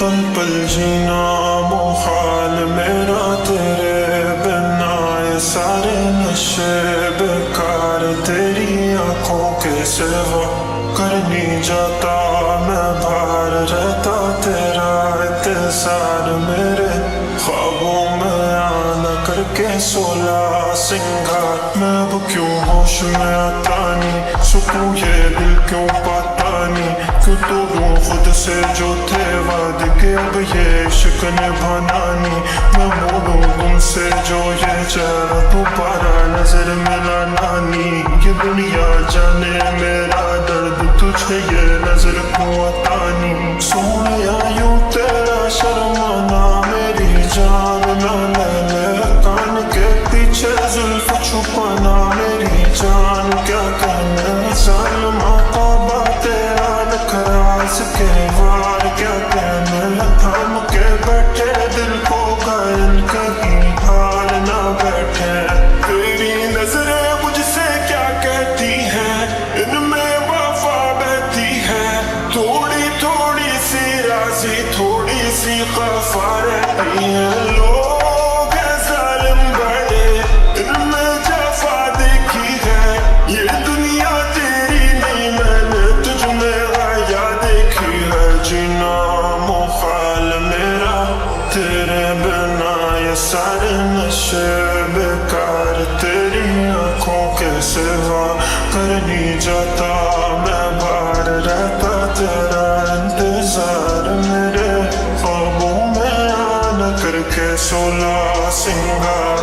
पल पल जीना मुहाल मेरा तेरे बिना, ये सारे नशे बेकार तेरी आंखों के सिवा। कर नहीं जाता मैं बाहर रहता तेरा इंतजार, मेरे ख्वाबों में आना करके 16 सिंगार। मैं अब क्यों होश में आता नहीं, सुकून ये दिल क्यों पाता नहीं। क्यों तोड़ूं खुद से जो थे वादे के, अब ये इश्क निभाना नहीं। मैं मोड़ूं तुमसे जो ये चेहरा दोबारा नजर मिलाना नहीं। ये दुनिया जाने मेरा दर्द तुझे ये नजर क्यों आता नहीं। सोनिया यूं तेरा शर्माना मेरी जान ना ले, कान के पीछे जुल्फ छुपाना मेरी जान क्या कहना। जालिमा तौबा तेरा नखरास के वार क्या कहना। थाम के बैठे दिल को घायल कहीं हार ना बैठे। तेरी नजरें मुझसे क्या कहती हैं, इनमें वफा बहती है। थोड़ी थोड़ी सी राज़ी थोड़ी सी खफा रहती है। लोग हैं जालिम बड़े, इनमें जफा देखी है। ये दुनिया तेरी नहीं मैंने तुझ में आया देखी है। जीना मुहाल मेरा तेरे बिना, ये सारे नशे बेकार तेरी आंखों के सिवा। कर नहीं जाता मैं बाहर रहता तेरा इंतजार, मेरे ख्वाबों में आना करके 16 सिंगार।